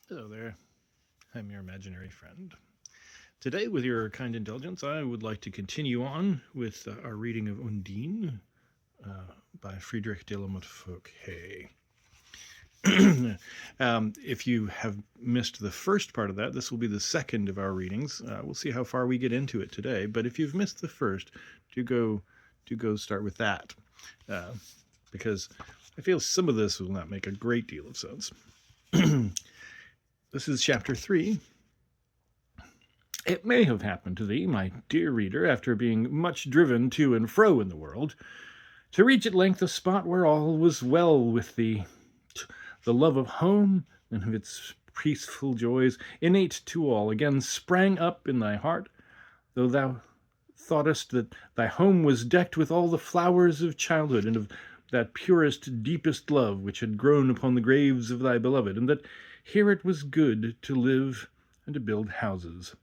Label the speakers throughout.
Speaker 1: Hello there, I'm your imaginary friend. Today, with your kind indulgence, I would like to continue on with our reading of Undine by Friedrich de la Motte Fouqué. If you have missed the first part of that, this will be the second of our readings. We'll see how far we get into it today, but if you've missed the first, do go start with that, because I feel some of this will not make a great deal of sense. This is chapter 3. It may have happened to thee, my dear reader, after being much driven to and fro in the world, to reach at length a spot where all was well with thee. The love of home and of its peaceful joys, innate to all, again sprang up in thy heart, though thou thoughtest that thy home was decked with all the flowers of childhood and of that purest, deepest love which had grown upon the graves of thy beloved, and that here it was good to live and to build houses.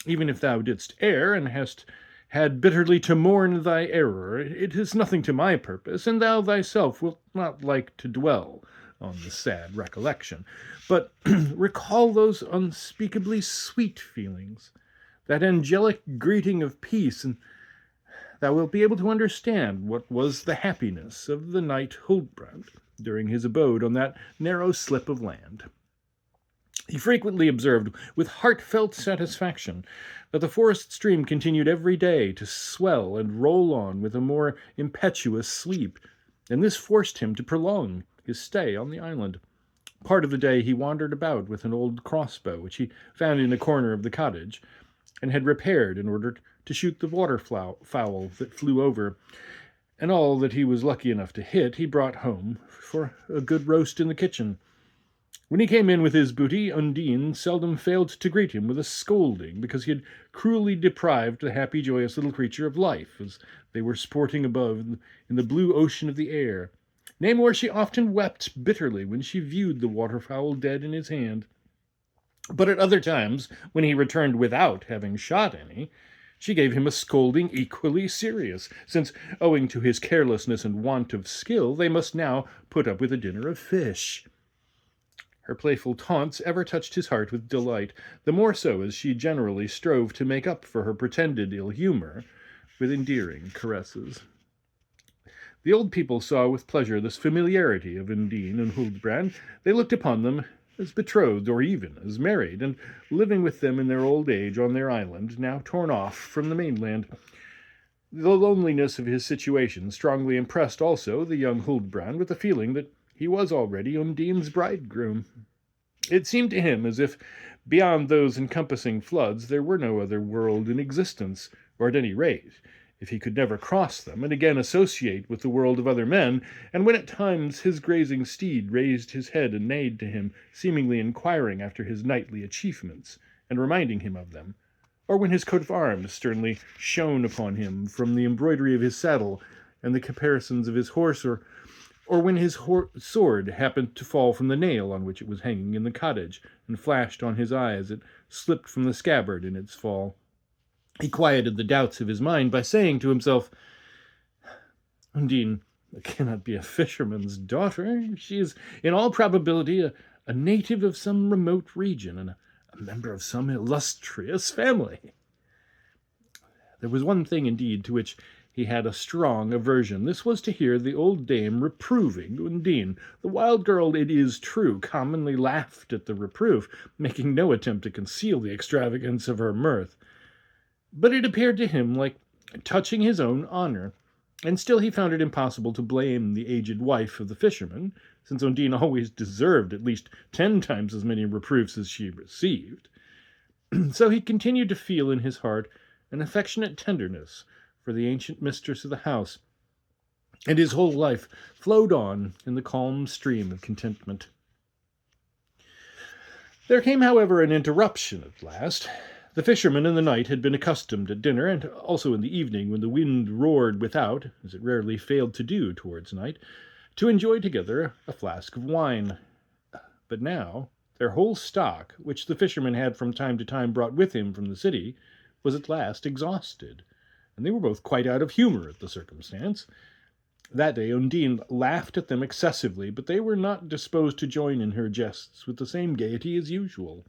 Speaker 1: Even if thou didst err, and hast had bitterly to mourn thy error, it is nothing to my purpose, and thou thyself wilt not like to dwell on the sad recollection, but recall those unspeakably sweet feelings, that angelic greeting of peace, and thou wilt be able to understand what was the happiness of the knight Huldbrand during his abode on that narrow slip of land. He frequently observed with heartfelt satisfaction that the forest stream continued every day to swell and roll on with a more impetuous sweep, and this forced him to prolong his stay on the island. Part of the day he wandered about with an old crossbow which he found in a corner of the cottage, and had repaired in order to shoot the waterfowl that flew over, and all that he was lucky enough to hit he brought home for a good roast in the kitchen. When he came in with his booty, Undine seldom failed to greet him with a scolding, because he had cruelly deprived the happy, joyous little creature of life, as they were sporting above in the blue ocean of the air. Nay, more, she often wept bitterly when she viewed the waterfowl dead in his hand. But at other times, when he returned without having shot any, she gave him a scolding equally serious, since, owing to his carelessness and want of skill, they must now put up with a dinner of fish. Her playful taunts ever touched his heart with delight, the more so as she generally strove to make up for her pretended ill humor with endearing caresses. The old people saw with pleasure this familiarity of Undine and Huldbrand. They looked upon them as betrothed, or even as married, and living with them in their old age on their island, now torn off from the mainland. The loneliness of his situation strongly impressed also the young Huldbrand with the feeling that he was already Undine's bridegroom. It seemed to him as if, beyond those encompassing floods, there were no other world in existence, or at any rate, if he could never cross them and again associate with the world of other men, and when at times his grazing steed raised his head and neighed to him, seemingly inquiring after his knightly achievements, and reminding him of them, or when his coat of arms sternly shone upon him from the embroidery of his saddle and the caparisons of his horse, or when his sword happened to fall from the nail on which it was hanging in the cottage, and flashed on his eye as it slipped from the scabbard in its fall. He quieted the doubts of his mind by saying to himself, Undine cannot be a fisherman's daughter. She is, in all probability, a native of some remote region, and a member of some illustrious family. There was one thing, indeed, to which he had a strong aversion. This was to hear the old dame reproving Undine. The wild girl, it is true, commonly laughed at the reproof, making no attempt to conceal the extravagance of her mirth. But it appeared to him like touching his own honor, and still he found it impossible to blame the aged wife of the fisherman, since Undine always deserved at least 10 times as many reproofs as she received. So he continued to feel in his heart an affectionate tenderness for the ancient mistress of the house, and his whole life flowed on in the calm stream of contentment. There came, however, an interruption at last. The fisherman and the knight had been accustomed at dinner, and also in the evening, when the wind roared without, as it rarely failed to do towards night, to enjoy together a flask of wine. But now their whole stock, which the fisherman had from time to time brought with him from the city, was at last exhausted, and they were both quite out of humour at the circumstance. That day Undine laughed at them excessively, but they were not disposed to join in her jests with the same gaiety as usual.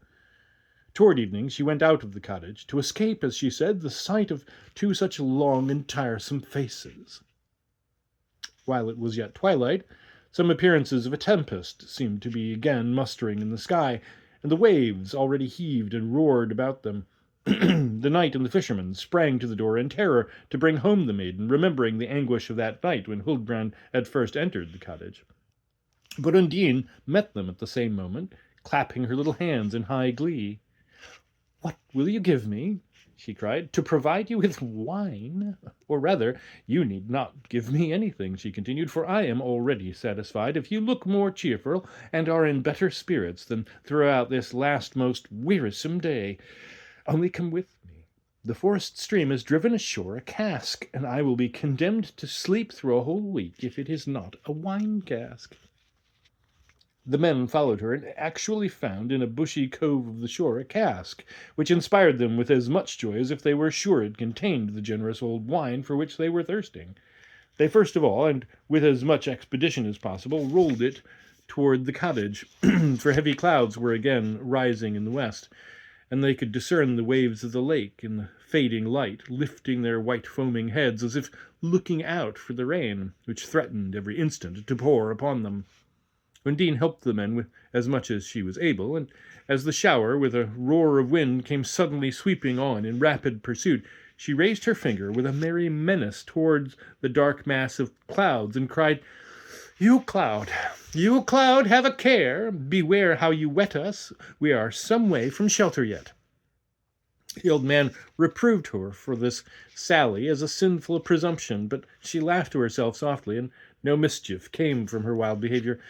Speaker 1: Toward evening she went out of the cottage, to escape, as she said, the sight of two such long and tiresome faces. While it was yet twilight, some appearances of a tempest seemed to be again mustering in the sky, and the waves already heaved and roared about them. The knight and the fisherman sprang to the door in terror to bring home the maiden, remembering the anguish of that night when Huldbrand had first entered the cottage. But Undine met them at the same moment, clapping her little hands in high glee. "What will you give me," she cried, "to provide you with wine? Or rather, you need not give me anything," she continued, "for I am already satisfied if you look more cheerful and are in better spirits than throughout this last most wearisome day. Only come with me. The forest stream has driven ashore a cask, and I will be condemned to sleep through a whole week if it is not a wine cask." The men followed her, and actually found in a bushy cove of the shore a cask, which inspired them with as much joy as if they were sure it contained the generous old wine for which they were thirsting. They first of all, and with as much expedition as possible, rolled it toward the cottage, for heavy clouds were again rising in the west, and they could discern the waves of the lake in the fading light, lifting their white foaming heads as if looking out for the rain, which threatened every instant to pour upon them. Undine helped the men with as much as she was able, and as the shower, with a roar of wind, came suddenly sweeping on in rapid pursuit, she raised her finger with a merry menace towards the dark mass of clouds, and cried, you cloud, have a care! Beware how you wet us! We are some way from shelter yet." The old man reproved her for this sally as a sinful presumption, but she laughed to herself softly, and no mischief came from her wild behavior.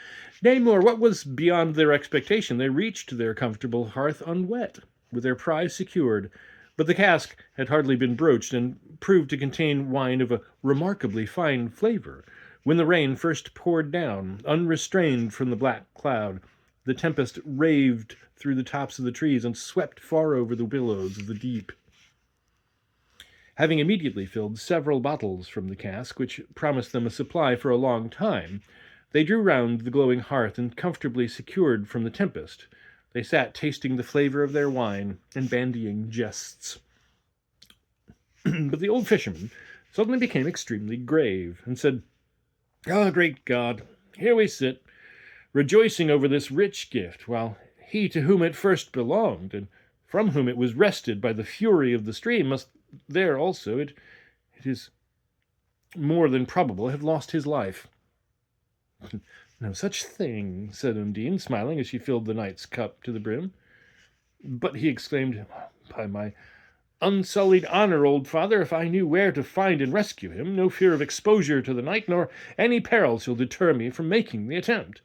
Speaker 1: Nay, more, what was beyond their expectation, they reached their comfortable hearth unwet, with their prize secured. But the cask had hardly been broached, and proved to contain wine of a remarkably fine flavour. When the rain first poured down, unrestrained from the black cloud, the tempest raved through the tops of the trees and swept far over the billows of the deep. Having immediately filled several bottles from the cask, which promised them a supply for a long time, they drew round the glowing hearth, and comfortably secured from the tempest, they sat tasting the flavour of their wine and bandying jests. But the old fisherman suddenly became extremely grave, and said, "Ah, great God, here we sit, rejoicing over this rich gift, while he to whom it first belonged, and from whom it was wrested by the fury of the stream, must there also, it is more than probable, have lost his life." "No such thing," said Undine, smiling as she filled the knight's cup to the brim. But he exclaimed, "By my unsullied honour, old father, if I knew where to find and rescue him, no fear of exposure to the night, nor any peril shall deter me from making the attempt.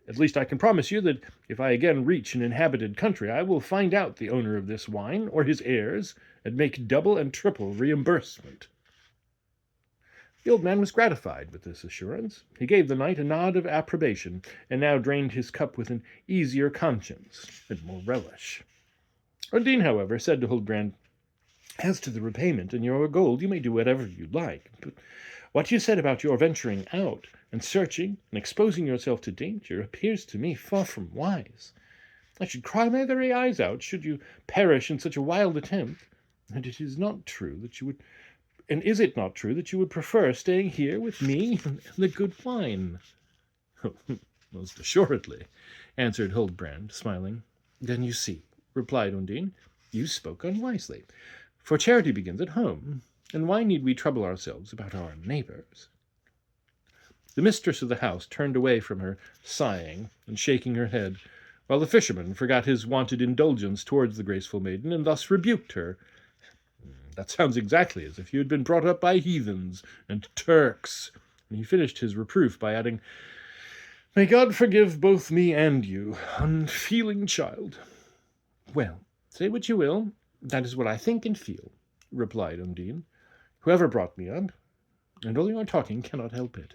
Speaker 1: At least I can promise you that if I again reach an inhabited country, I will find out the owner of this wine, or his heirs, and make double and triple reimbursement." The old man was gratified with this assurance. He gave the knight a nod of approbation, and now drained his cup with an easier conscience and more relish. Undine, however, said to Huldbrand, "As to the repayment and your gold, you may do whatever you like, but what you said about your venturing out, and searching, and exposing yourself to danger, appears to me far from wise. I should cry my very eyes out should you perish in such a wild attempt, and it is not true that you would... And is it not true that you would prefer staying here with me and the good wine?" "Most assuredly," answered Huldbrand, smiling. "Then you see," replied Undine, "you spoke unwisely. For charity begins at home, and why need we trouble ourselves about our neighbours?" The mistress of the house turned away from her, sighing and shaking her head, while the fisherman forgot his wonted indulgence towards the graceful maiden, and thus rebuked her. "That sounds exactly as if you had been brought up by heathens and Turks." And he finished his reproof by adding, "May God forgive both me and you, unfeeling child." "Well, say what you will, that is what I think and feel," replied Undine. "Whoever brought me up, and all your talking cannot help it."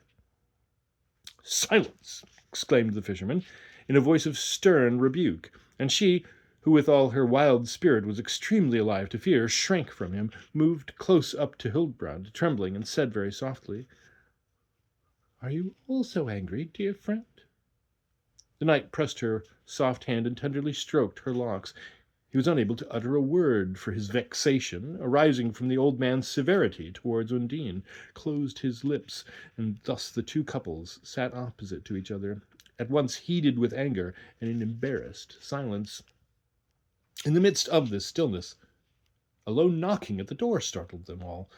Speaker 1: "Silence!" exclaimed the fisherman, in a voice of stern rebuke, and she, who with all her wild spirit was extremely alive to fear, shrank from him, moved close up to Huldbrand, trembling, and said very softly, Are you also angry, dear friend? The knight pressed her soft hand and tenderly stroked her locks. He was unable to utter a word, for his vexation, arising from the old man's severity towards Undine, closed his lips, and thus the two couples sat opposite to each other, at once heated with anger and in embarrassed silence. In the midst of this stillness, a low knocking at the door startled them all.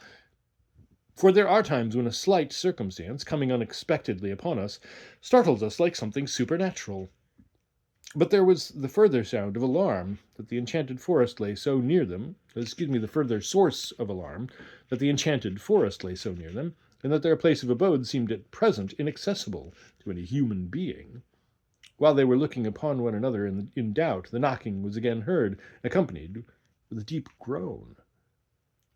Speaker 1: For there are times when a slight circumstance, coming unexpectedly upon us, startles us like something supernatural. But there was the further sound of alarm that the enchanted forest lay so near them, the further source of alarm that the enchanted forest lay so near them, and that their place of abode seemed at present inaccessible to any human being. While they were looking upon one another in doubt, the knocking was again heard, accompanied with a deep groan.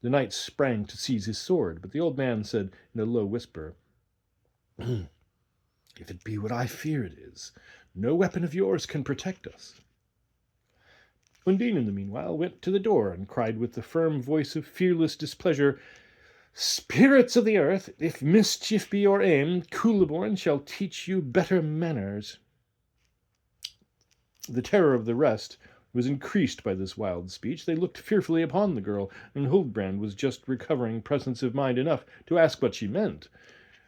Speaker 1: The knight sprang to seize his sword, but the old man said in a low whisper, "If it be what I fear it is, no weapon of yours can protect us." Undine, in the meanwhile, went to the door and cried with the firm voice of fearless displeasure, "Spirits of the earth, if mischief be your aim, Culeborn shall teach you better manners." The terror of the rest was increased by this wild speech. They looked fearfully upon the girl, and Huldbrand was just recovering presence of mind enough to ask what she meant,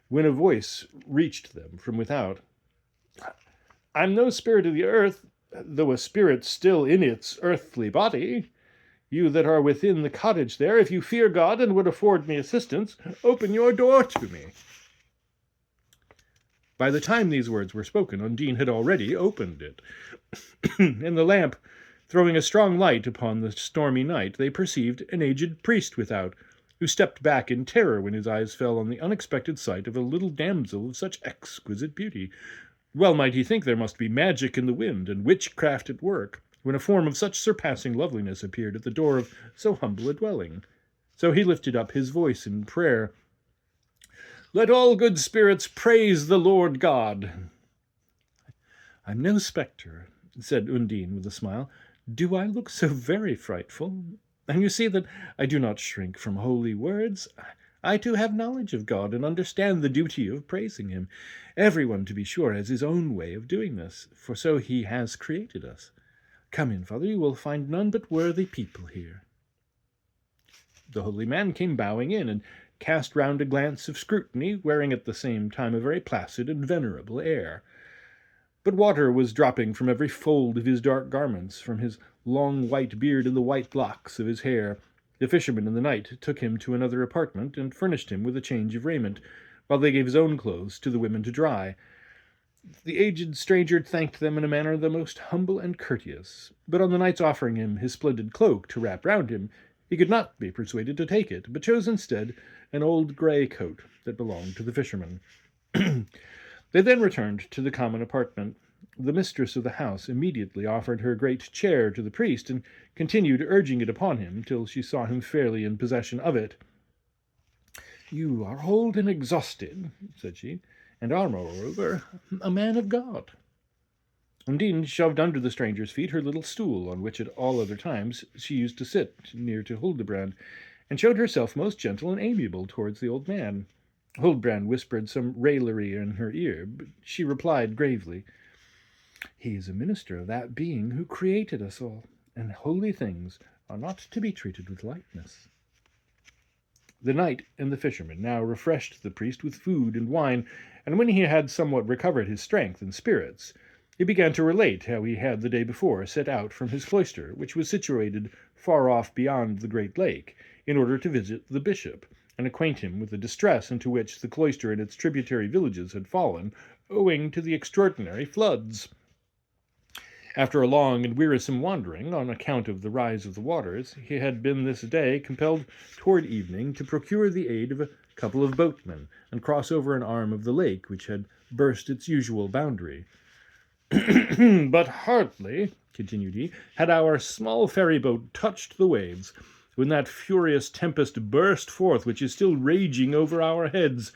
Speaker 1: when a voice reached them from without. "I'm no spirit of the earth, though a spirit still in its earthly body. You that are within the cottage there, if you fear God and would afford me assistance, open your door to me." By the time these words were spoken, Undine had already opened it, and the lamp throwing a strong light upon the stormy night, they perceived an aged priest without, who stepped back in terror when his eyes fell on the unexpected sight of a little damsel of such exquisite beauty. Well might he think there must be magic in the wind and witchcraft at work, when a form of such surpassing loveliness appeared at the door of so humble a dwelling. So he lifted up his voice in prayer. "Let all good spirits praise the Lord God." "I'm no spectre," said Undine with a smile. "Do I look so very frightful? And you see that I do not shrink from holy words. I too have knowledge of God, and understand the duty of praising him. Everyone, to be sure, has his own way of doing this, for so he has created us. Come in, Father, you will find none but worthy people here." The holy man came bowing in, and cast round a glance of scrutiny, wearing at the same time a very placid and venerable air. But water was dropping from every fold of his dark garments, from his long white beard and the white locks of his hair. The fisherman and the knight took him to another apartment, and furnished him with a change of raiment, while they gave his own clothes to the women to dry. The aged stranger thanked them in a manner the most humble and courteous, but on the knight's offering him his splendid cloak to wrap round him, he could not be persuaded to take it, but chose instead an old grey coat that belonged to the fisherman. They then returned to the common apartment. The mistress of the house immediately offered her great chair to the priest, and continued urging it upon him till she saw him fairly in possession of it. "You are old and exhausted," said she, "and are, moreover, a man of God." Undine shoved under the stranger's feet her little stool, on which at all other times she used to sit near to Hildebrand, and showed herself most gentle and amiable towards the old man. Huldbrand whispered some raillery in her ear, but she replied gravely, "He is a minister of that being who created us all, and holy things are not to be treated with lightness." The knight and the fisherman now refreshed the priest with food and wine, and when he had somewhat recovered his strength and spirits, he began to relate how he had the day before set out from his cloister, which was situated far off beyond the great lake, in order to visit the bishop, and acquaint him with the distress into which the cloister and its tributary villages had fallen, owing to the extraordinary floods. After a long and wearisome wandering, on account of the rise of the waters, he had been this day compelled toward evening to procure the aid of a couple of boatmen, and cross over an arm of the lake which had burst its usual boundary. "But hardly," continued he, "had our small ferry-boat touched the waves, when that furious tempest burst forth which is still raging over our heads.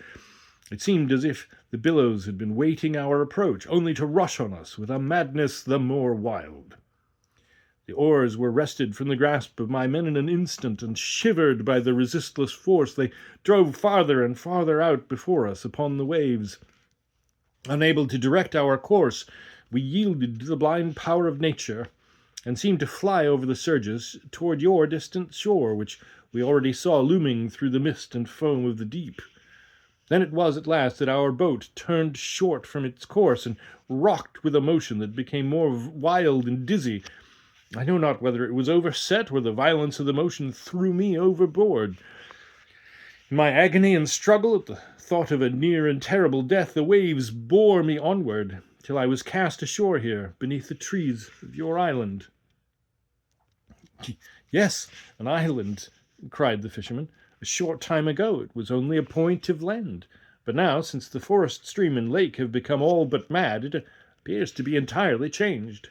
Speaker 1: It seemed as if the billows had been waiting our approach, only to rush on us with a madness the more wild. The oars were wrested from the grasp of my men in an instant, and shivered by the resistless force, they drove farther and farther out before us upon the waves. Unable to direct our course, we yielded to the blind power of nature, and seemed to fly over the surges toward your distant shore, which we already saw looming through the mist and foam of the deep. Then it was at last that our boat turned short from its course, and rocked with a motion that became more wild and dizzy. I know not whether it was overset, or the violence of the motion threw me overboard. In my agony and struggle at the thought of a near and terrible death, the waves bore me onward, till I was cast ashore here, beneath the trees of your island. Yes, an island, cried the fisherman. A short time ago it was only a point of land, but now, since the forest, stream, and lake have become all but mad, it appears to be entirely changed.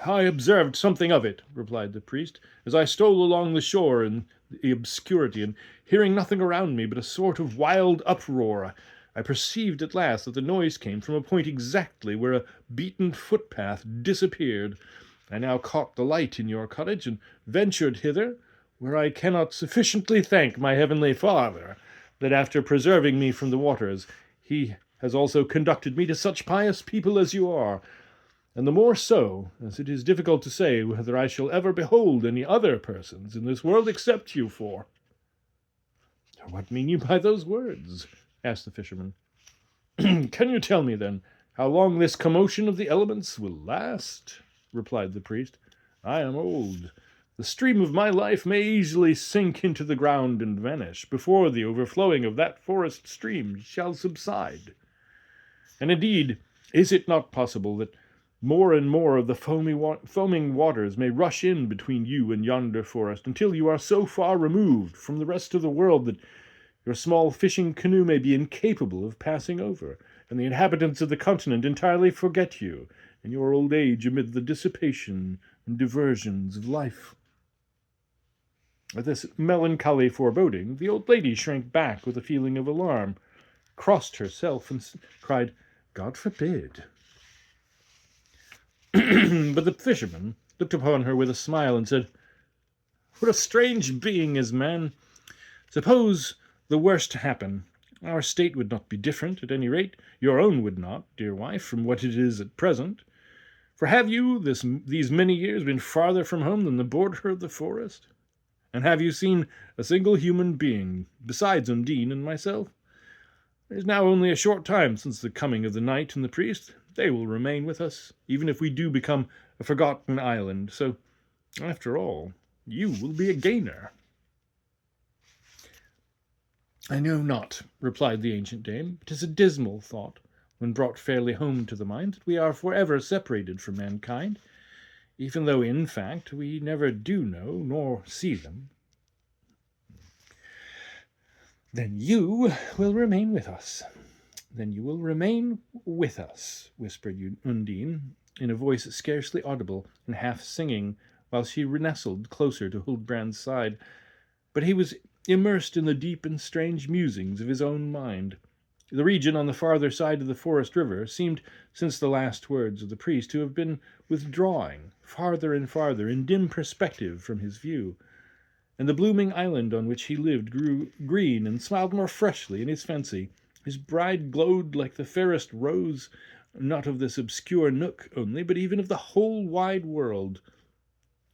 Speaker 1: I observed something of it, replied the priest, as I stole along the shore in the obscurity, and hearing nothing around me but a sort of wild uproar, I perceived at last that the noise came from a point exactly where a beaten footpath disappeared. I now caught the light in your cottage, and ventured hither, where I cannot sufficiently thank my heavenly Father, that after preserving me from the waters, he has also conducted me to such pious people as you are, and the more so, as it is difficult to say whether I shall ever behold any other persons in this world except you four. What mean you by those words? Asked the fisherman. Can you tell me, then, how long this commotion of the elements will last? Replied the priest. I am old. The stream of my life may easily sink into the ground and vanish before the overflowing of that forest stream shall subside. And indeed, is it not possible that more and more of the foaming waters may rush in between you and yonder forest, until you are so far removed from the rest of the world that your small fishing canoe may be incapable of passing over, and the inhabitants of the continent entirely forget you in your old age amid the dissipation and diversions of life? At this melancholy foreboding, the old lady shrank back with a feeling of alarm, crossed herself, and cried, God forbid. But the fisherman looked upon her with a smile and said, What a strange being is man! Suppose the worst to happen. Our state would not be different, at any rate. Your own would not, dear wife, from what it is at present. For have you, these many years, been farther from home than the border of the forest? And have you seen a single human being, besides Undine and myself? It is now only a short time since the coming of the knight and the priest. They will remain with us, even if we do become a forgotten island. So, after all, you will be a gainer. I know not, replied the ancient dame. It is a dismal thought, when brought fairly home to the mind, that we are forever separated from mankind, even though, in fact, we never do know nor see them. Then you will remain with us. Then you will remain with us, whispered Undine, in a voice scarcely audible and half singing, while she nestled closer to Huldbrand's side. But he was immersed in the deep and strange musings of his own mind. The region on the farther side of the forest river seemed, since the last words of the priest, to have been withdrawing farther and farther in dim perspective from his view, and the blooming island on which he lived grew green and smiled more freshly in his fancy. His bride glowed like the fairest rose, not of this obscure nook only, but even of the whole wide world.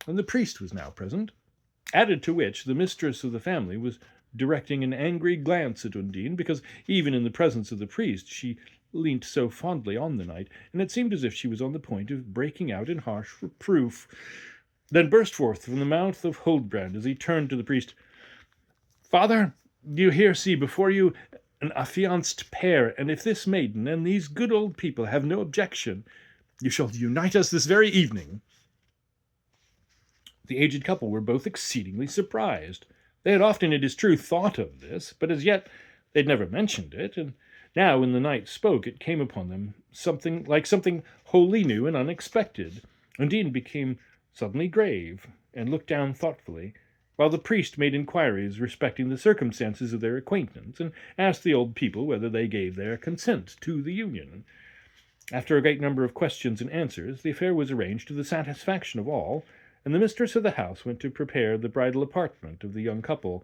Speaker 1: And the priest was now present, added to which the mistress of the family was directing an angry glance at Undine, because even in the presence of the priest she leant so fondly on the knight, and it seemed as if she was on the point of breaking out in harsh reproof, then burst forth from the mouth of Huldbrand as he turned to the priest. Father, you here see before you an affianced pair, and if this maiden and these good old people have no objection, you shall unite us this very evening. The aged couple were both exceedingly surprised. They had often, it is true, thought of this, but as yet they'd never mentioned it, and now when the knight spoke it came upon them something wholly new and unexpected. Undine became suddenly grave, and looked down thoughtfully, while the priest made inquiries respecting the circumstances of their acquaintance, and asked the old people whether they gave their consent to the union. After a great number of questions and answers, the affair was arranged to the satisfaction of all, and the mistress of the house went to prepare the bridal apartment of the young couple,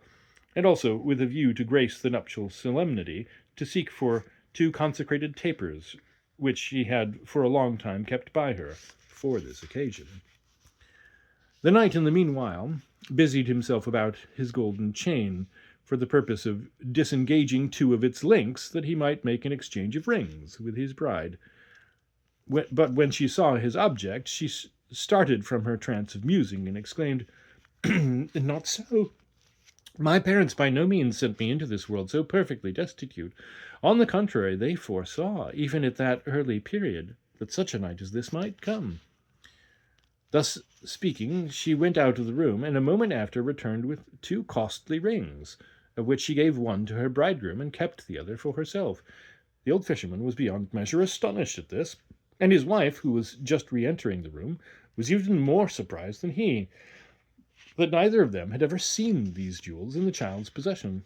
Speaker 1: and also, with a view to grace the nuptial solemnity, to seek for 2 consecrated tapers, which she had for a long time kept by her for this occasion. The knight, in the meanwhile, busied himself about his golden chain, for the purpose of disengaging 2 of its links, that he might make an exchange of rings with his bride. But when she saw his object, she started from her trance of musing, and exclaimed, "Not so. My parents by no means sent me into this world so perfectly destitute. On the contrary, they foresaw, even at that early period, that such a night as this might come." Thus speaking, she went out of the room, and a moment after returned with 2 costly rings, of which she gave one to her bridegroom and kept the other for herself. The old fisherman was beyond measure astonished at this, and his wife, who was just re-entering the room, was even more surprised than he, that neither of them had ever seen these jewels in the child's possession.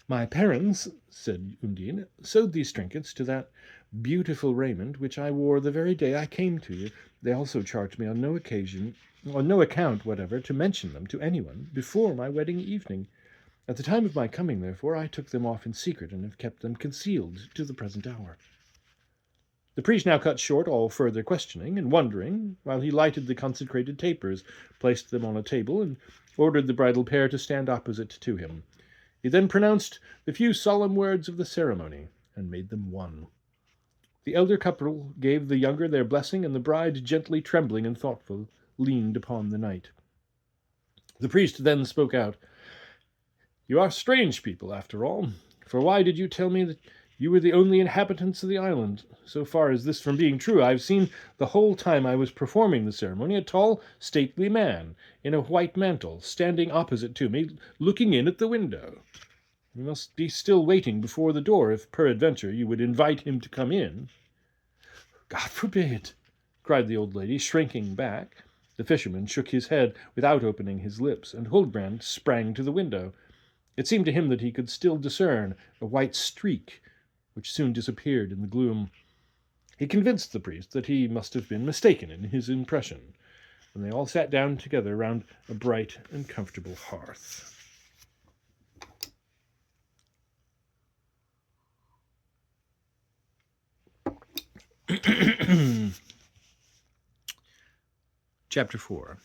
Speaker 1: "My parents," said Undine, "sewed these trinkets to that beautiful raiment which I wore the very day I came to you. They also charged me on no account whatever, to mention them to anyone before my wedding evening. At the time of my coming, therefore, I took them off in secret, and have kept them concealed to the present hour." The priest now cut short all further questioning and wondering, while he lighted the consecrated tapers, placed them on a table, and ordered the bridal pair to stand opposite to him. He then pronounced the few solemn words of the ceremony, and made them one. The elder couple gave the younger their blessing, and the bride, gently trembling and thoughtful, leaned upon the knight. The priest then spoke out, "You are strange people, after all, for why did you tell me that you were the only inhabitants of the island? So far is this from being true, I have seen the whole time I was performing the ceremony a tall, stately man, in a white mantle, standing opposite to me, looking in at the window. You must be still waiting before the door, if peradventure you would invite him to come in." "God forbid!" cried the old lady, shrinking back. The fisherman shook his head without opening his lips, and Huldbrand sprang to the window. It seemed to him that he could still discern a white streak, which soon disappeared in the gloom. He convinced the priest that he must have been mistaken in his impression, and they all sat down together round a bright and comfortable hearth. Chapter 4.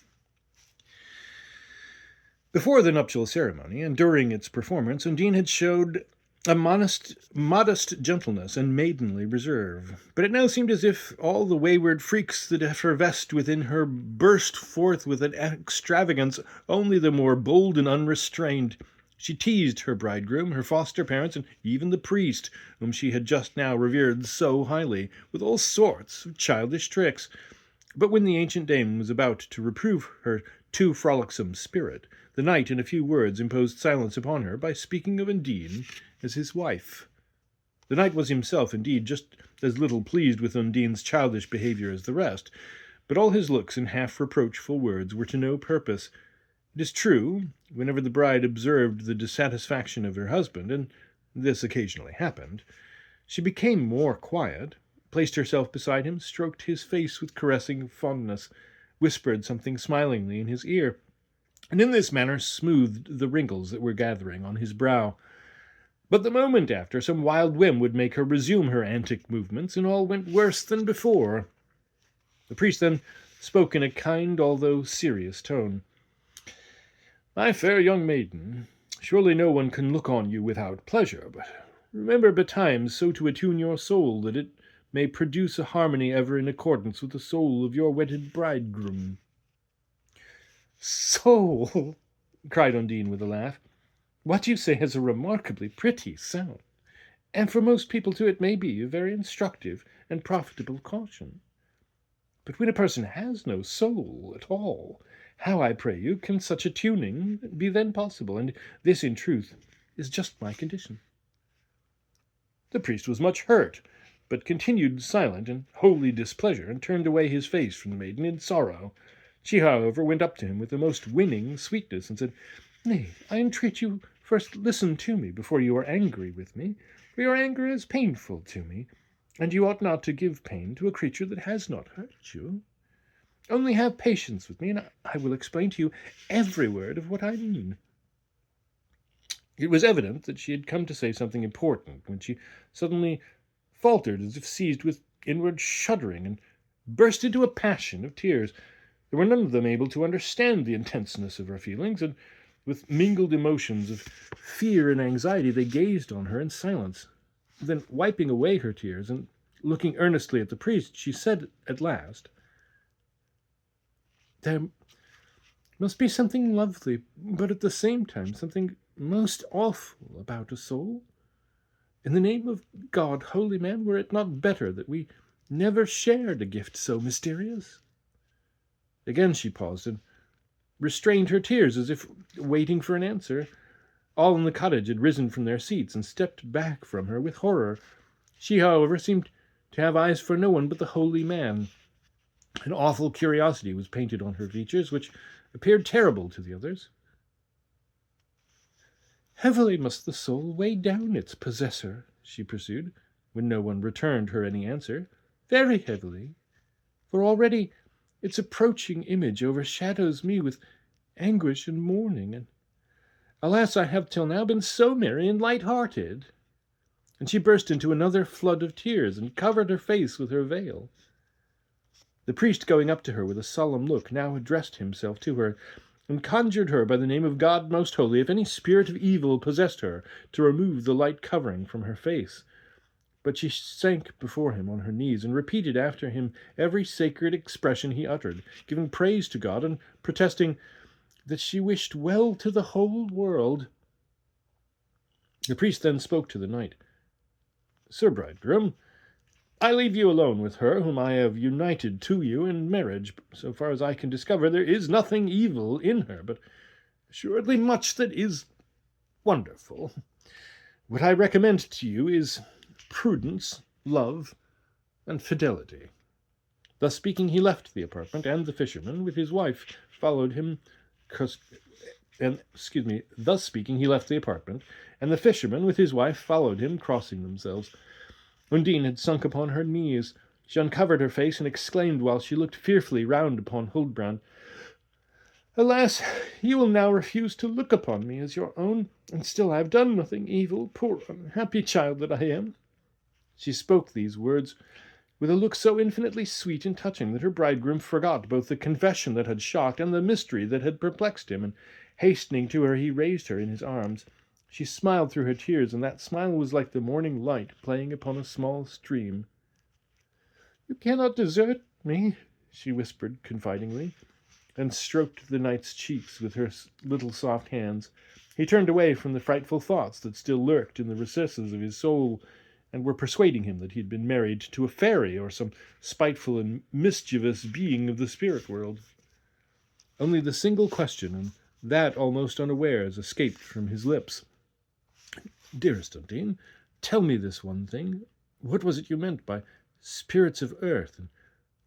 Speaker 1: Before the nuptial ceremony, and during its performance, Undine had showed a modest gentleness and maidenly reserve, but it now seemed as if all the wayward freaks that effervesced within her burst forth with an extravagance only the more bold and unrestrained. She teased her bridegroom, her foster parents, and even the priest, whom she had just now revered so highly, with all sorts of childish tricks. But when the ancient dame was about to reprove her too frolicsome spirit, the knight in a few words imposed silence upon her by speaking of Undine as his wife. The knight was himself, indeed, just as little pleased with Undine's childish behaviour as the rest, but all his looks and half-reproachful words were to no purpose. It is true, whenever the bride observed the dissatisfaction of her husband, and this occasionally happened, she became more quiet, placed herself beside him, stroked his face with caressing fondness, whispered something smilingly in his ear, and in this manner smoothed the wrinkles that were gathering on his brow. But the moment after, some wild whim would make her resume her antic movements, and all went worse than before. The priest then spoke in a kind, although serious tone. "My fair young maiden, surely no one can look on you without pleasure, but remember betimes so to attune your soul that it may produce a harmony ever in accordance with the soul of your wedded bridegroom." "Soul!" cried Undine with a laugh. "What you say has a remarkably pretty sound, and for most people too it may be a very instructive and profitable caution. But when a person has no soul at all, how, I pray you, can such a tuning be then possible? And this, in truth, is just my condition." The priest was much hurt, but continued silent in holy displeasure, and turned away his face from the maiden in sorrow. She, however, went up to him with the most winning sweetness, and said, "Nay, I entreat you first listen to me before you are angry with me, for your anger is painful to me, and you ought not to give pain to a creature that has not hurt you. Only have patience with me, and I will explain to you every word of what I mean." It was evident that she had come to say something important when she suddenly faltered as if seized with inward shuddering and burst into a passion of tears. There were none of them able to understand the intenseness of her feelings, and with mingled emotions of fear and anxiety they gazed on her in silence. Then, wiping away her tears and looking earnestly at the priest, she said at last, "There must be something lovely, but at the same time something most awful about a soul. In the name of God, holy man, were it not better that we never shared a gift so mysterious?" Again she paused and restrained her tears as if waiting for an answer. All in the cottage had risen from their seats and stepped back from her with horror. She, however, seemed to have eyes for no one but the holy man. An awful curiosity was painted on her features, which appeared terrible to the others. "Heavily must the soul weigh down its possessor," she pursued, when no one returned her any answer. "Very heavily, for already its approaching image overshadows me with anguish and mourning, and alas, I have till now been so merry and light-hearted." And she burst into another flood of tears and covered her face with her veil. The priest, going up to her with a solemn look, now addressed himself to her, and conjured her by the name of God most holy, if any spirit of evil possessed her, to remove the light covering from her face. But she sank before him on her knees, and repeated after him every sacred expression he uttered, giving praise to God, and protesting that she wished well to the whole world. The priest then spoke to the knight. "Sir bridegroom, I leave you alone with her whom I have united to you in marriage. So far as I can discover, there is nothing evil in her, but assuredly much that is wonderful. What I recommend to you is prudence, love, and fidelity." Thus speaking, he left the apartment, and the fisherman with his wife followed him. Thus speaking, he left the apartment, and the fisherman with his wife followed him, crossing themselves. Undine had sunk upon her knees. She uncovered her face and exclaimed, while she looked fearfully round upon Huldbrand, "Alas, you will now refuse to look upon me as your own, and still I have done nothing evil, poor unhappy child that I am." She spoke these words with a look so infinitely sweet and touching that her bridegroom forgot both the confession that had shocked and the mystery that had perplexed him, and hastening to her, he raised her in his arms. She smiled through her tears, and that smile was like the morning light playing upon a small stream. "You cannot desert me," she whispered confidingly, and stroked the knight's cheeks with her little soft hands. He turned away from the frightful thoughts that still lurked in the recesses of his soul, and were persuading him that he had been married to a fairy or some spiteful and mischievous being of the spirit world. Only the single question, and that almost unawares, escaped from his lips. "Dearest Undine, tell me this one thing. What was it you meant by spirits of earth and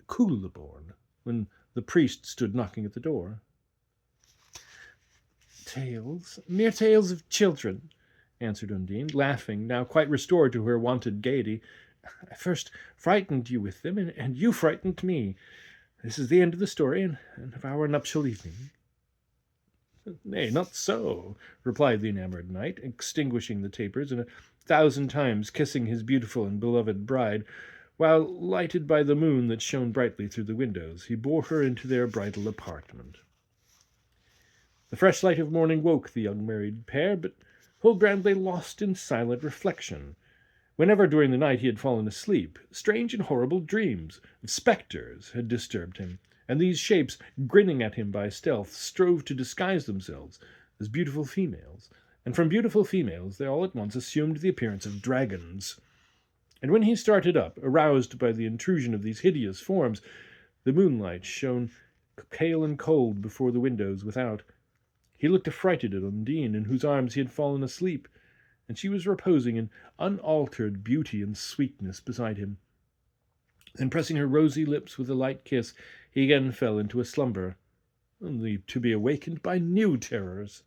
Speaker 1: Kuhleborn when the priest stood knocking at the door?" "Tales, mere tales of children," answered Undine, laughing, now quite restored to her wonted gaiety. "I first frightened you with them, and you frightened me. This is the end of the story, and of our nuptial evening." "Nay, not so," replied the enamoured knight, extinguishing the tapers, and 1,000 times kissing his beautiful and beloved bride, while, lighted by the moon that shone brightly through the windows, he bore her into their bridal apartment. The fresh light of morning woke the young married pair, but Huldbrand lay lost in silent reflection. Whenever during the night he had fallen asleep, strange and horrible dreams of spectres had disturbed him, and these shapes, grinning at him by stealth, strove to disguise themselves as beautiful females, and from beautiful females they all at once assumed the appearance of dragons. And when he started up, aroused by the intrusion of these hideous forms, the moonlight shone pale and cold before the windows without. He looked affrighted at Undine, in whose arms he had fallen asleep, and she was reposing in unaltered beauty and sweetness beside him. Then, pressing her rosy lips with a light kiss, he again fell into a slumber, only to be awakened by new terrors.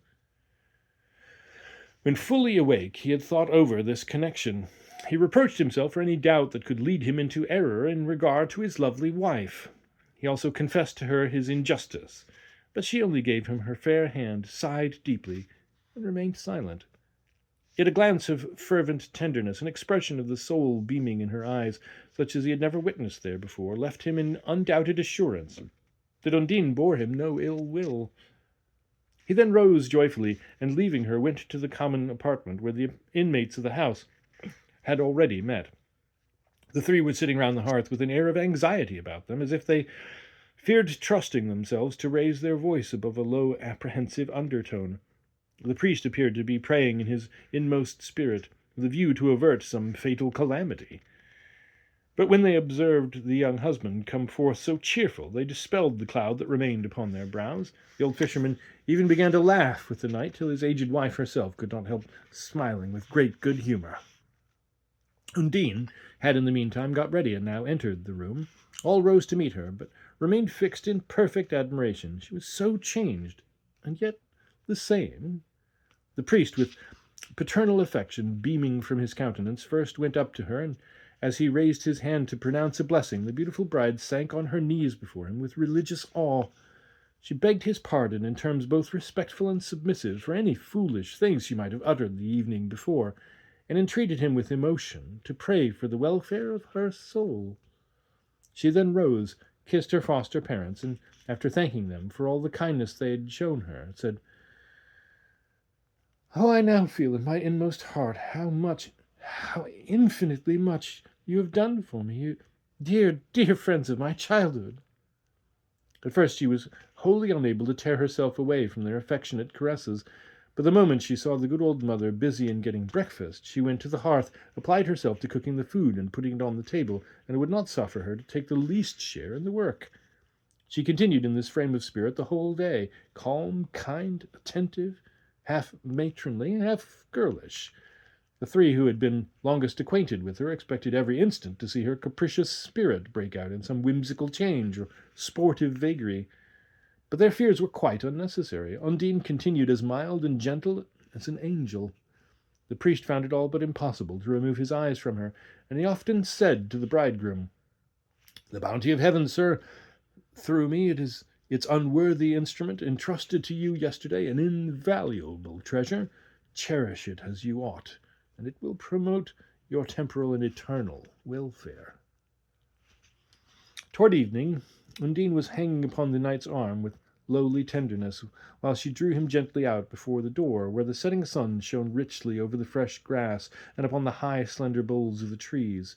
Speaker 1: When fully awake, he had thought over this connection. He reproached himself for any doubt that could lead him into error in regard to his lovely wife. He also confessed to her his injustice, but she only gave him her fair hand, sighed deeply, and remained silent. yet a glance of fervent tenderness, an expression of the soul beaming in her eyes, such as he had never witnessed there before, left him in undoubted assurance that Undine bore him no ill will. He then rose joyfully, and leaving her, went to the common apartment where the inmates of the house had already met. The three were sitting round the hearth with an air of anxiety about them, as if they feared trusting themselves to raise their voice above a low, apprehensive undertone. The priest appeared to be praying in his inmost spirit, with a view to avert some fatal calamity. But when they observed the young husband come forth so cheerful, they dispelled the cloud that remained upon their brows. The old fisherman even began to laugh with the knight, till his aged wife herself could not help smiling with great good humour. Undine had in the meantime got ready, and now entered the room. All rose to meet her, but remained fixed in perfect admiration. She was so changed, and yet the same. The priest, with paternal affection beaming from his countenance, first went up to her, and as he raised his hand to pronounce a blessing, the beautiful bride sank on her knees before him with religious awe. She begged his pardon in terms both respectful and submissive for any foolish things she might have uttered the evening before, and entreated him with emotion to pray for the welfare of her soul. She then rose, kissed her foster parents, and, after thanking them for all the kindness they had shown her, said, "Oh, I now feel in my inmost heart how infinitely much you have done for me, you dear, dear friends of my childhood." At first she was wholly unable to tear herself away from their affectionate caresses, but the moment she saw the good old mother busy in getting breakfast, she went to the hearth, applied herself to cooking the food and putting it on the table, and it would not suffer her to take the least share in the work. She continued in this frame of spirit the whole day, calm, kind, attentive, half matronly, half girlish. The three who had been longest acquainted with her expected every instant to see her capricious spirit break out in some whimsical change or sportive vagary. But their fears were quite unnecessary. Undine continued as mild and gentle as an angel. The priest found it all but impossible to remove his eyes from her, and he often said to the bridegroom, "The bounty of heaven, sir, through me it is its unworthy instrument entrusted to you yesterday, an invaluable treasure. Cherish it as you ought, and it will promote your temporal and eternal welfare." Toward evening, Undine was hanging upon the knight's arm with lowly tenderness, while she drew him gently out before the door, where the setting sun shone richly over the fresh grass and upon the high, slender boles of the trees.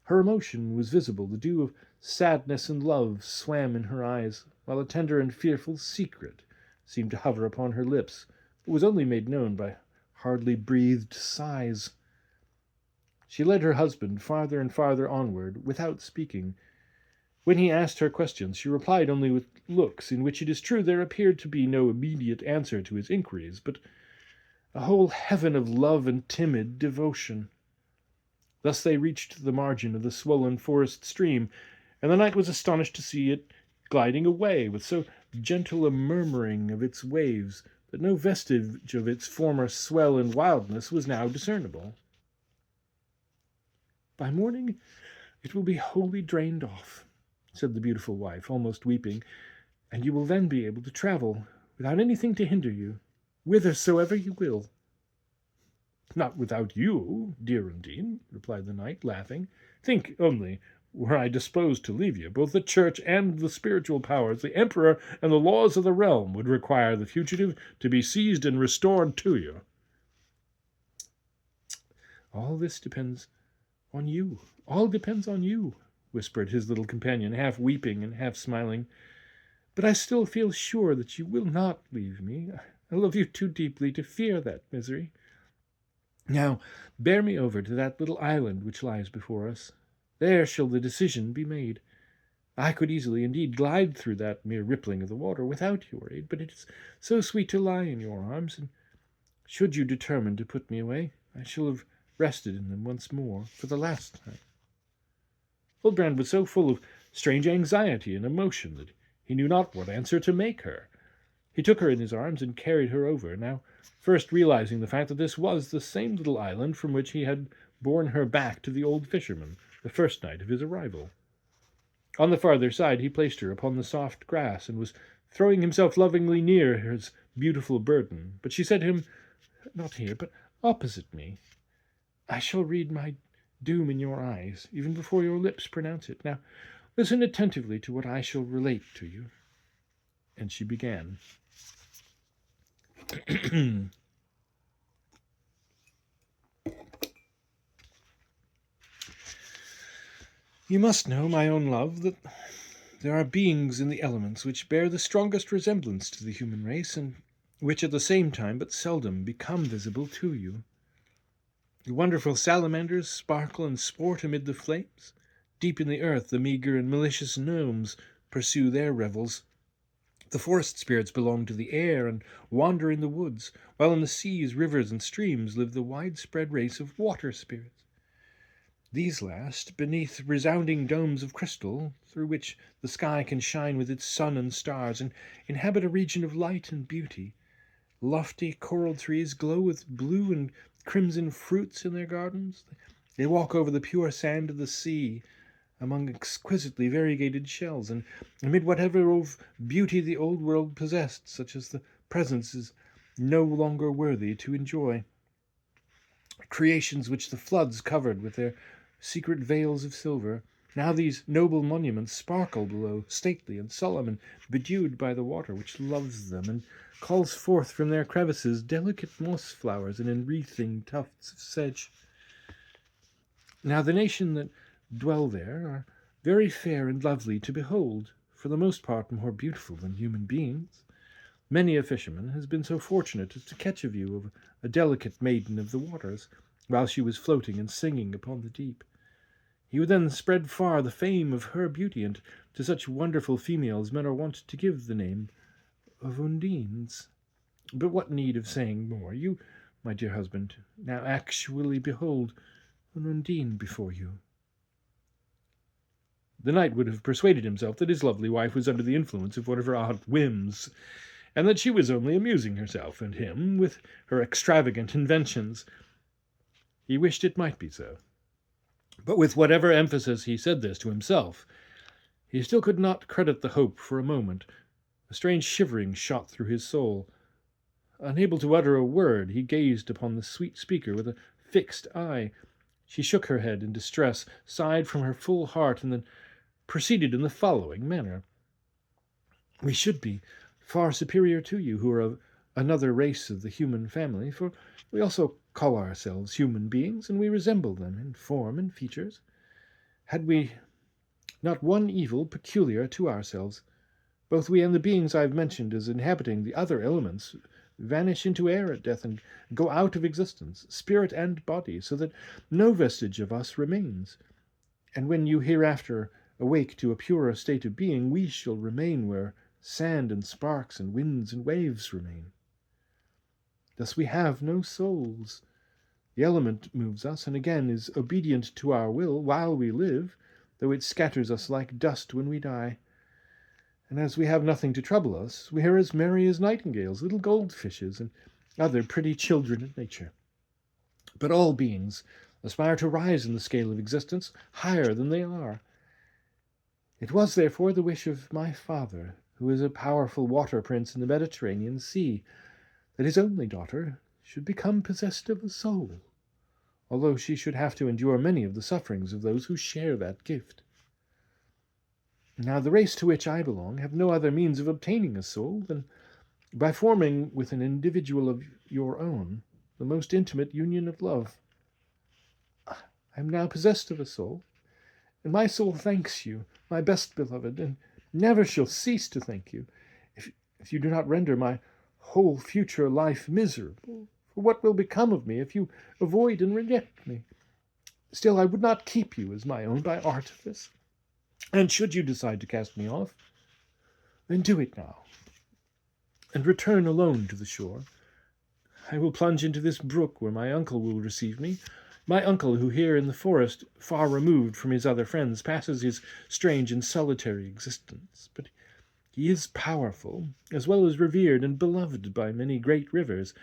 Speaker 1: Her emotion was visible. The dew of sadness and love swam in her eyes, while a tender and fearful secret seemed to hover upon her lips, but was only made known by hardly breathed sighs. She led her husband farther and farther onward, without speaking. When he asked her questions, she replied only with looks, in which it is true there appeared to be no immediate answer to his inquiries, but a whole heaven of love and timid devotion. Thus they reached the margin of the swollen forest stream, and the knight was astonished to see it gliding away with so gentle a murmuring of its waves that no vestige of its former swell and wildness was now discernible. "By morning it will be wholly drained off," said the beautiful wife, almost weeping, "and you will then be able to travel, without anything to hinder you, whithersoever you will." "Not without you, dear Undine," replied the knight, laughing. "Think only, were I disposed to leave you, both the church and the spiritual powers, the emperor and the laws of the realm would require the fugitive to be seized and restored to you." "All this depends on you. All depends on you," whispered his little companion, half weeping and half smiling. "But I still feel sure that you will not leave me. I love you too deeply to fear that misery. Now, bear me over to that little island which lies before us. There shall the decision be made. I could easily indeed glide through that mere rippling of the water without your aid, but it is so sweet to lie in your arms, and should you determine to put me away, I shall have rested in them once more, for the last time." Huldbrand was so full of strange anxiety and emotion that he knew not what answer to make her. He took her in his arms and carried her over, now first realizing the fact that this was the same little island from which he had borne her back to the old fisherman the first night of his arrival. On the farther side he placed her upon the soft grass, and was throwing himself lovingly near his beautiful burden, but she said to him, "Not here, but opposite me. I shall read my doom in your eyes, even before your lips pronounce it. Now, listen attentively to what I shall relate to you. And she began. You must know, my own love, that there are beings in the elements which bear the strongest resemblance to the human race, and which at the same time but seldom become visible to you. The wonderful salamanders sparkle and sport amid the flames. Deep in the earth the meagre and malicious gnomes pursue their revels. The forest spirits belong to the air and wander in the woods, while in the seas, rivers, and streams live the widespread race of water spirits. These last, beneath resounding domes of crystal, through which the sky can shine with its sun and stars, and inhabit a region of light and beauty. Lofty coral trees glow with blue and crimson fruits in their gardens. They walk over the pure sand of the sea, among exquisitely variegated shells, and amid whatever of beauty the old world possessed, such as the presence is no longer worthy to enjoy. Creations which the floods covered with their secret veils of silver. Now these noble monuments sparkle below, stately and solemn, and bedewed by the water which loves them, and calls forth from their crevices delicate moss flowers and enwreathing tufts of sedge. Now the nation that dwell there are very fair and lovely to behold, for the most part more beautiful than human beings. Many a fisherman has been so fortunate as to catch a view of a delicate maiden of the waters, while she was floating and singing upon the deep. He would then spread far the fame of her beauty, and to such wonderful females men are wont to give the name of Undines. But what need of saying more? You, my dear husband, now actually behold an Undine before you. The knight would have persuaded himself that his lovely wife was under the influence of one of her odd whims, and that she was only amusing herself and him with her extravagant inventions. He wished it might be so. But with whatever emphasis he said this to himself, he still could not credit the hope for a moment. A strange shivering shot through his soul. Unable to utter a word, he gazed upon the sweet speaker with a fixed eye. She shook her head in distress, sighed from her full heart, and then proceeded in the following manner. We should be far superior to you, who are of another race of the human family, for we also call ourselves human beings, and we resemble them in form and features. Had we not one evil peculiar to ourselves, both we and the beings I have mentioned as inhabiting the other elements vanish into air at death and go out of existence, spirit and body, so that no vestige of us remains. And when you hereafter awake to a purer state of being, we shall remain where sand and sparks and winds and waves remain. Thus we have no souls. The element moves us, and again is obedient to our will while we live, though it scatters us like dust when we die. And as we have nothing to trouble us, we are as merry as nightingales, little goldfishes, and other pretty children of nature. But all beings aspire to rise in the scale of existence higher than they are. It was, therefore, the wish of my father, who is a powerful water prince in the Mediterranean Sea, that his only daughter should become possessed of a soul, although she should have to endure many of the sufferings of those who share that gift. Now the race to which I belong have no other means of obtaining a soul than by forming with an individual of your own the most intimate union of love. I am now possessed of a soul, and my soul thanks you, my best beloved, and never shall cease to thank you, if you do not render my whole future life miserable. For what will become of me if you avoid and reject me? Still, I would not keep you as my own by artifice, and should you decide to cast me off, then do it now, and return alone to the shore. I will plunge into this brook where my uncle will receive me, my uncle who here in the forest, far removed from his other friends, passes his strange and solitary existence. But he is powerful, as well as revered and beloved by many great rivers,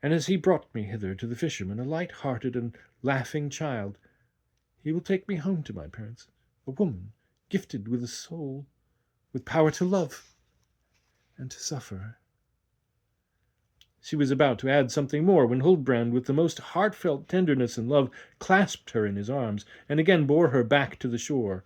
Speaker 1: and as he brought me hither to the fisherman, a light-hearted and laughing child, he will take me home to my parents, a woman gifted with a soul, with power to love and to suffer. She was about to add something more when Huldbrand, with the most heartfelt tenderness and love, clasped her in his arms, and again bore her back to the shore.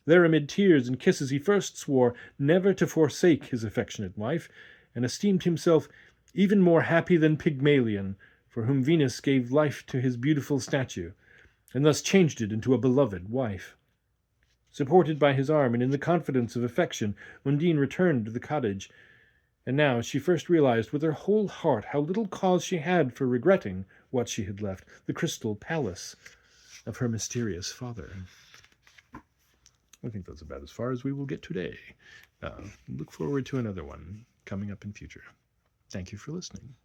Speaker 1: There, amid tears and kisses, he first swore never to forsake his affectionate wife, and esteemed himself even more happy than Pygmalion, for whom Venus gave life to his beautiful statue, and thus changed it into a beloved wife. Supported by his arm, and in the confidence of affection, Undine returned to the cottage, and now she first realized with her whole heart how little cause she had for regretting what she had left, the crystal palace of her mysterious father. I think that's about as far as we will get today. Look forward to another one coming up in future. Thank you for listening.